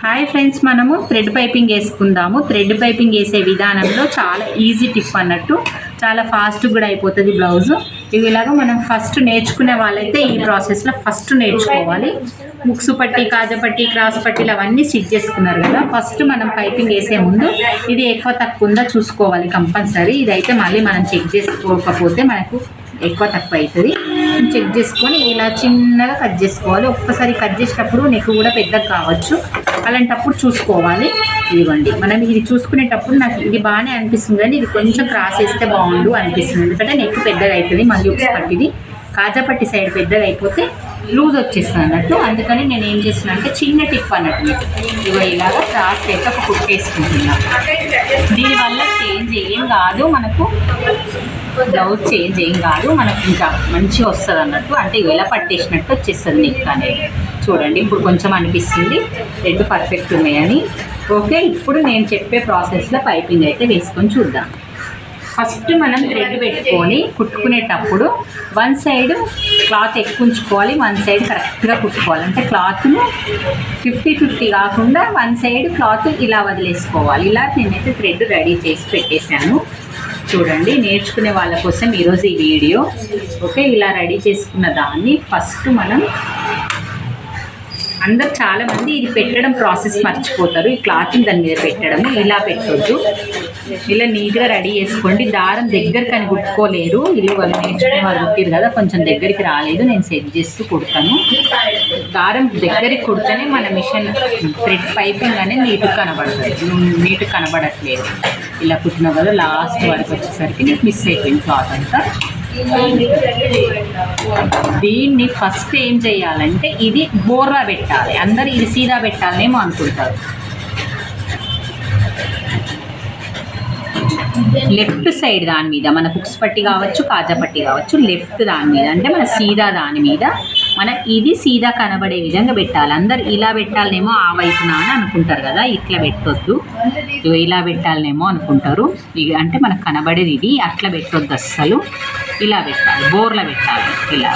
Hi friends, మనము thread piping వేసుకుందాము. Thread piping వేసే విధానంలో చాలా ఈజీ టిప్ అన్నట్టు, చాలా ఫాస్ట్ కూడా అయిపోతుంది బ్లౌజు. ఇలాగా మనం ఫస్ట్ నేర్చుకునే వాళ్ళైతే ఈ ప్రాసెస్లో ఫస్ట్ నేర్చుకోవాలి. ముక్సు పట్టి, కాజా పట్టి, క్రాస్ పట్టీలు అవన్నీ స్టిచ్ చేసుకున్నారు కదా. ఫస్ట్ మనం పైపింగ్ వేసే ముందు ఇది ఎక్కువ తక్కువ ఉందా చూసుకోవాలి కంపల్సరీ. ఇదైతే మళ్ళీ మనం చెక్ చేసుకోకపోతే మనకు ఎక్కువ తక్కువ అవుతుంది. చెక్ చేసుకొని ఇలా చిన్నగా కట్ చేసుకోవాలి. ఒక్కసారి కట్ చేసేటప్పుడు నెక్ కూడా పెద్దగా కావచ్చు, అలాంటప్పుడు చూసుకోవాలి. ఇదిగోండి, మనం ఇది చూసుకునేటప్పుడు నాకు ఇది బాగానే అనిపిస్తుంది, కానీ ఇది కొంచెం క్రాస్ వేస్తే బాగుండు అనిపిస్తుంది. ఎందుకంటే నెక్ పెద్దగా అవుతుంది, మళ్ళీ ఉక్స్ పట్టిది కాజా పట్టి సైడ్ పెద్దగా అయిపోతే లూజ్ వచ్చేస్తుంది అన్నట్టు. అందుకని నేను ఏం చేస్తున్నా అంటే చిన్న టిప్ అన్నట్టు, ఇగో ఇలాగా క్రాస్ అయితే ఒక కుట్టేసుకుంటున్నాను. దీనివల్ల చేంజ్ ఏం కాదు, మనకు బ్లౌజ్ చేంజ్ ఏం కాదు, మనకు ఇంకా మంచిగా వస్తుంది అన్నట్టు. అంటే ఇలా పట్టేసినట్టు వచ్చేస్తుంది నెక్ అనేది. చూడండి, ఇప్పుడు కొంచెం అనిపిస్తుంది రెండు పర్ఫెక్ట్ ఉన్నాయని. ఓకే, ఇప్పుడు నేను చెప్పే ప్రాసెస్లో పైపింగ్ అయితే వేసుకొని చూద్దాం. ఫస్ట్ మనం థ్రెడ్ పెట్టుకొని కుట్టుకునేటప్పుడు వన్ సైడ్ క్లాత్ ఎక్కువ ఉంచుకోవాలి, వన్ సైడ్ కరెక్ట్గా కుట్టుకోవాలి. అంటే క్లాత్ను 50-50 కాకుండా వన్ సైడ్ క్లాత్ ఇలా వదిలేసుకోవాలి. ఇలా నేనైతే థ్రెడ్ రెడీ చేసి పెట్టేశాను. చూడండి, నేర్చుకునే వాళ్ళ కోసం ఈరోజు ఈ వీడియో. ఓకే, ఇలా రెడీ చేసుకున్న దాన్ని ఫస్ట్ మనం అందరు చాలామంది ఇది పెట్టడం ప్రాసెస్ మర్చిపోతారు. ఈ క్లాత్ని దాని మీద పెట్టడము ఇలా పెట్టొద్దు. ఇలా నీట్గా రెడీ చేసుకోండి. దారం దగ్గరికి అని కుట్టుకోలేరు, ఇల్లు వాళ్ళు నేర్చుకునే వాళ్ళు కుట్టారు కదా, కొంచెం దగ్గరికి రాలేదు, నేను సెట్ చేస్తూ కుడతాను. దారం దగ్గరికి కుడితేనే మన మిషన్ థ్రెడ్ పైపింగ్ అనేది నీట్గా కనబడుతుంది. నీట్గా కనబడట్లేదు. ఇలా కుట్టినా కదా, లాస్ట్ వరకు వచ్చేసరికి నీకు మిస్ అయిపోయింది క్లాత్ అంతా. దీన్ని ఫస్ట్ ఏం చేయాలంటే ఇది బోర్లా పెట్టాలి. అందరు ఇది సీదా పెట్టాలనేమో అనుకుంటారు. లెఫ్ట్ సైడ్ దాని మీద మన కుక్స్ పట్టి కావచ్చు, కాజా పట్టి కావచ్చు, లెఫ్ట్ దాని మీద అంటే మన సీదా దాని మీద మన ఇది సీదా కనబడే విధంగా పెట్టాలి. అందరు ఇలా పెట్టాలనేమో ఆ వైపున అని అనుకుంటారు కదా, ఇట్లా పెట్టొద్దు. ఇలా పెట్టాలనేమో అనుకుంటారు. అంటే మనకు కనబడేది ఇది, అట్లా పెట్టొద్దు అస్సలు. ఇలా పెట్టాలి, బోర్లా పెట్టాలి. ఇలా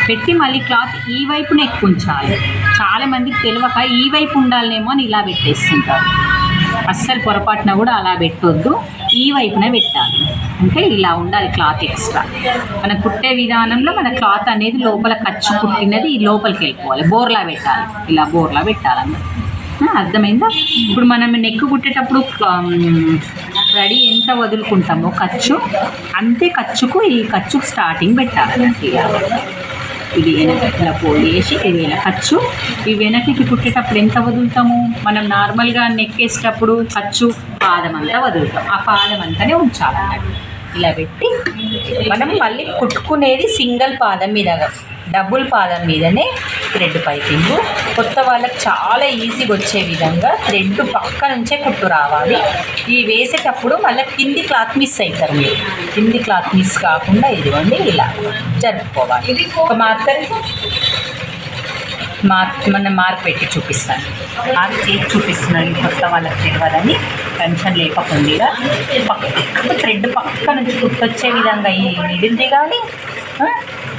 పెట్టి మళ్ళీ క్లాత్ ఈ వైపున ఎక్కువ ఉంచాలి. చాలామందికి తెలియక ఈ వైపు ఉండాలనేమో అని ఇలా పెట్టేస్తుంటారు. అస్సలు పొరపాటున కూడా అలా పెట్టొద్దు, ఈ వైపున పెట్టాలి. అంటే ఇలా ఉండాలి క్లాత్ ఎక్స్ట్రా. మన కుట్టే విధానంలో మన క్లాత్ అనేది లోపల ఖర్చు కుట్టినది ఈ లోపలికి వెళ్ళిపోవాలి. బోర్లా పెట్టాలి, ఇలా బోర్లా పెట్టాలన్నమాట. అర్థమైందా? ఇప్పుడు మనం నెక్ కుట్టేటప్పుడు రెడీ ఎంత వదులుకుంటామో ఖర్చు, అంతే ఖర్చుకు ఈ ఖర్చుకు స్టార్టింగ్ పెట్టాలన్నట్టు. ఇది వెనకట్లా ఫోల్డ్ చేసి ఇది ఇలా ఖర్చు, ఈ వెనక్కి కుట్టేటప్పుడు ఎంత వదులుతాము? మనం నార్మల్గా నెక్కేసేటప్పుడు ఖర్చు పాదం అంతా వదులుతాం, ఆ పాదం అంతానే ఉంచాలన్నట్టు. ఇలా పెట్టి మనం మళ్ళీ కుట్టుకునేది సింగిల్ పాదం మీద, డబుల్ పాదం మీదనే థ్రెడ్ పైపింగ్. కొత్త వాళ్ళకి చాలా ఈజీగా వచ్చే విధంగా థ్రెడ్ పక్క నుంచే కుట్టు రావాలి. ఇవి వేసేటప్పుడు మళ్ళీ కింది క్లాత్ మిస్ అవుతారు మీరు. కింది క్లాత్ మిస్ కాకుండా ఇదిగోండి ఇలా జరుపుకోవాలి. ఒక మార్క్ పెట్టి చూపిస్తాను. మార్క్ చేసి చూపిస్తున్నాను, కొత్త వాళ్ళకి తెలియదని టెన్షన్ లేకపోయిందిగా. పక్క థ్రెడ్ పక్క నుంచి కుట్టొచ్చే విధంగా ఈ మిడిల్ది కానీ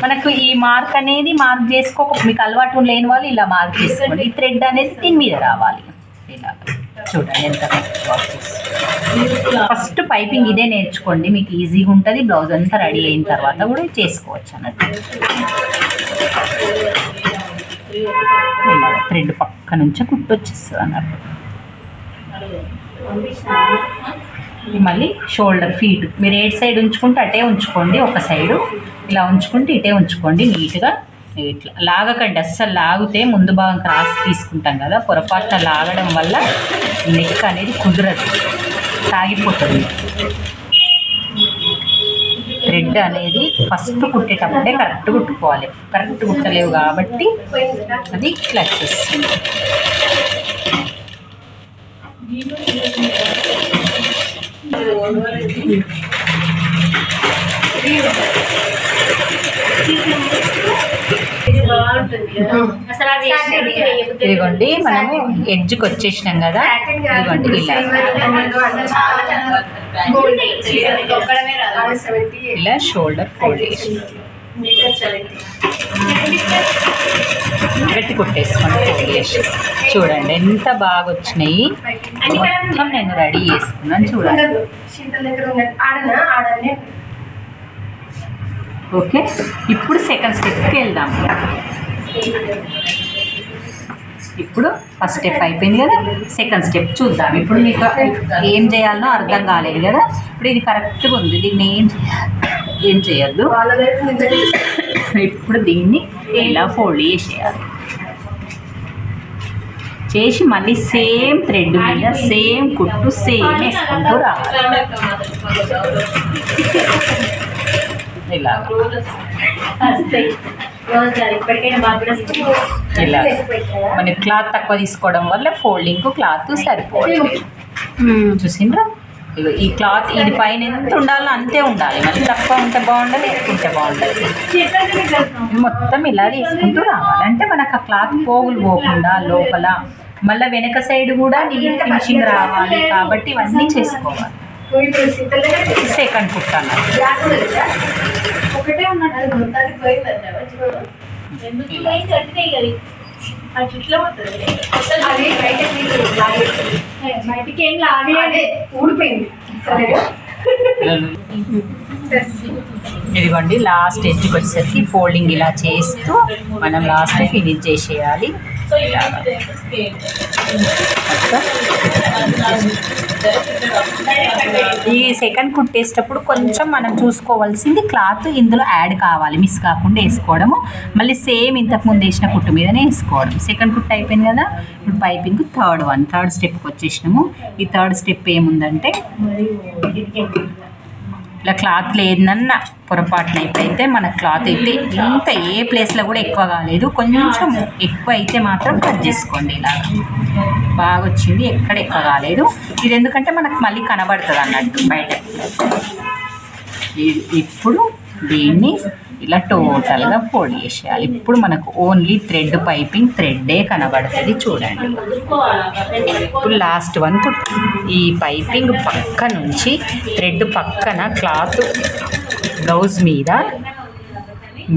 మనకు ఈ మార్క్ అనేది మార్క్ చేసుకోక, మీకు అలవాటు లేని వాళ్ళు ఇలా మార్క్ చేసుకోండి. ఈ థ్రెడ్ అనేది దీని మీద రావాలి. ఇలా చూడండి ఎంత ప్రాసెస్. ఫస్ట్ పైపింగ్ ఇదే నేర్చుకోండి, మీకు ఈజీగా ఉంటుంది. బ్లౌజ్ అంతా రెడీ అయిన తర్వాత కూడా చేసుకోవచ్చు అన్నట్టు. ఇలా థ్రెడ్ పక్క నుంచే కుట్టొచ్చేస్తుంది అన్నట్టు. మళ్ళీ షోల్డర్ ఫీట్ మీరు ఏ సైడ్ ఉంచుకుంటే అటే ఉంచుకోండి. ఒక సైడు ఇలా ఉంచుకుంటే ఇటే ఉంచుకోండి నీట్గా. ఇట్లా లాగకండి, అస్సలు లాగితే ముందు భాగం క్రాస్ తీసుకుంటాం కదా, పొరపాటున లాగడం వల్ల నెక్ అనేది కుదరదు, సాగిపోతుంది. థ్రెడ్ అనేది ఫస్ట్ కుట్టేటప్పుడే కరెక్ట్ కుట్టుకోవాలి. కరెక్ట్ కుట్టలేవు కాబట్టి అది ఇట్లా వచ్చేస్తుంది. ఇదిగోండి, మనము ఎడ్జ్కి వచ్చేసినాం కదా, ఇదిగోండి ఇలా షోల్డర్ ఫోల్డ్ చేసి గట్టి కొట్టేసుకోండి. చూడండి ఎంత బాగా వచ్చినాయి. మొత్తం నేను రెడీ చేసుకున్నాను చూడండి. ఓకే, ఇప్పుడు సెకండ్ స్టెప్కి వెళ్దాం. ఇప్పుడు ఫస్ట్ స్టెప్ అయిపోయింది కదా, సెకండ్ స్టెప్ చూద్దాం. ఇప్పుడు మీకు ఏం చేయాలనో అర్థం కాలేదు కదా. ఇప్పుడు ఇది కరెక్ట్గా ఉంది, దీన్ని ఏం చేయొద్దు. ఇప్పుడు దీన్ని ఇలా ఫోల్డ్ చేసేయాలి. చేసి మళ్ళీ సేమ్ థ్రెడ్ మీద సేమ్ కుట్టు సేమ్ వేసుకుంటూ రావాలి. ఇలాగా ఇలా మన క్లాత్ తక్కువ తీసుకోవడం వల్ల ఫోల్డింగ్ క్లాత్ సరిపోతుంది. చూసిండ్రా, ఈ క్లాత్ ఇది పైన ఎంత ఉండాలో అంతే ఉండాలి. మరి తక్కువ ఉంటే బాగుండాలి, ఎక్కువ ఉంటే బాగుండాలి. మొత్తం ఇలా తీసుకుంటూ రావాలి. అంటే మనకు ఆ క్లాత్ పోగులు పోకుండా లోపల మళ్ళీ వెనక సైడ్ కూడా నీట్ ఫినిషింగ్ రావాలి. కాబట్టి ఇవన్నీ చేసుకోవాలి. సెకండ్ కుట్ట ఒకటే ఇదిగోండి, లాస్ట్ ఎడ్జ్కి వచ్చేసరికి ఫోల్డింగ్ ఇలా చేస్తూ మనం లాస్ట్ ఫినిష్ చేసేయాలి. ఈ సెకండ్ కుట్టేసేటప్పుడు కొంచెం మనం చూసుకోవాల్సింది క్లాత్ ఇందులో యాడ్ కావాలి, మిస్ కాకుండా వేసుకోవడము. మళ్ళీ సేమ్ ఇంతకుముందు వేసిన కుట్టు మీదనే వేసుకోవడం. సెకండ్ కుట్టు అయిపోయింది కదా, ఇప్పుడు పైపింగ్ థర్డ్ స్టెప్కి వచ్చేసినాము. ఈ థర్డ్ స్టెప్ ఏముందంటే ఇలా క్లాత్ లేదన్న పొరపాటున అయితే మన క్లాత్ అయితే ఇంత ఏ ప్లేస్లో కూడా ఎక్కువ కాలేదు. కొంచెం ఎక్కువ అయితే మాత్రం కట్ చేసుకోండి. ఇలా బాగా వచ్చింది, ఎక్కడ ఎక్కువ కాలేదు. ఇది ఎందుకంటే మనకు మళ్ళీ కనబడుతుంది అన్నట్టు బయట. ఇప్పుడు దీన్ని ఇలా టోటల్గా ఫోల్డ్ చేసేయాలి. ఇప్పుడు మనకు ఓన్లీ థ్రెడ్ పైపింగ్ థ్రెడ్డే కనబడుతుంది చూడండి. ఇప్పుడు లాస్ట్ వన్ ఈ పైపింగ్ పక్క నుంచి థ్రెడ్ పక్కన క్లాత్ బ్లౌజ్ మీద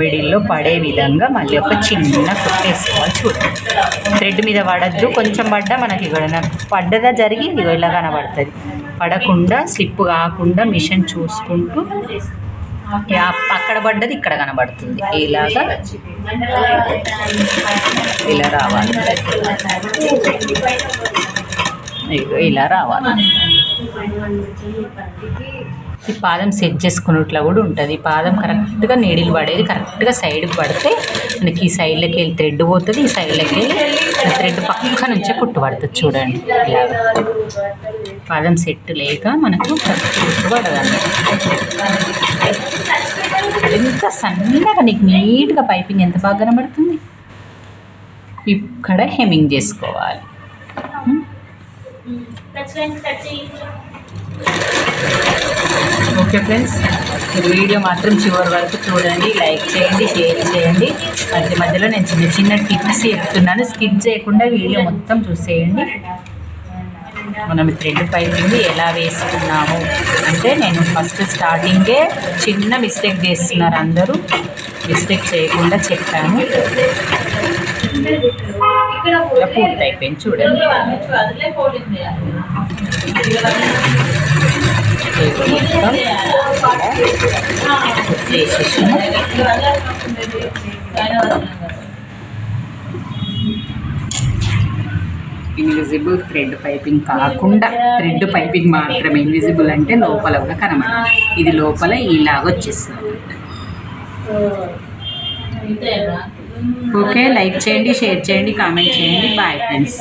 మిడిల్లో పడే విధంగా మళ్ళీ ఒక చిన్న కుట్టేసుకోవాలి చూడండి. థ్రెడ్ మీద పడద్దు, కొంచెం పడ్డా మనకి ఇక్కడ పడ్డదా జరిగి ఇలా కనబడుతుంది. పడకుండా స్లిప్ కాకుండా మిషన్ చూసుకుంటూ అక్కడ పడ్డది ఇక్కడ కనబడుతుంది. ఇలాగా ఇలా రావాలి, ఇలా రావాలి. ఈ పాదం సెట్ చేసుకున్నట్లా కూడా ఉంటుంది. పాదం కరెక్ట్గా నీడిలు పడేది కరెక్ట్గా సైడ్కి పడితే మనకి ఈ సైడ్లోకి వెళ్ళి థ్రెడ్ పోతుంది, ఈ సైడ్లోకి వెళ్ళి థ్రెడ్ పక్క నుంచే కుట్టు పడుతుంది చూడండి. ఇలాగా పాదం సెట్ లేక మనకు కరెక్ట్ కుట్టు పడదండి. ఎంత సన్నగా నీకు నీట్గా పైపింగ్ ఎంత బాగా కనబడుతుంది. ఇక్కడ హెమ్మింగ్ చేసుకోవాలి. ఓకే ఫ్రెండ్స్, వీడియో మాత్రం చివరి వరకు చూడండి, లైక్ చేయండి, షేర్ చేయండి. మధ్య మధ్యలో నేను చిన్న చిన్న టిప్స్ చెప్తున్నాను, స్కిప్ చేయకుండా వీడియో మొత్తం చూసేయండి. మనం థ్రెడ్ పైపింగ్ ఎలా వేసుకున్నాము అంటే నేను ఫస్ట్ స్టార్టింగే చిన్న మిస్టేక్ చేస్తున్నారు అందరూ. మిస్టేక్ చేయకుండా చెప్పాను. ఇలా పూర్తి అయిపోయింది చూడండి. ఇన్విజిబుల్ థ్రెడ్ పైపింగ్ కాకుండా థ్రెడ్ పైపింగ్ మాత్రమే ఇన్విజిబుల్ అంటే లోపల కూడా కనబడదు. ఇది లోపల ఇలాగ వచ్చేస్తుంది. ఓకే, లైక్ చేయండి, షేర్ చేయండి, కామెంట్ చేయండి. Bye friends.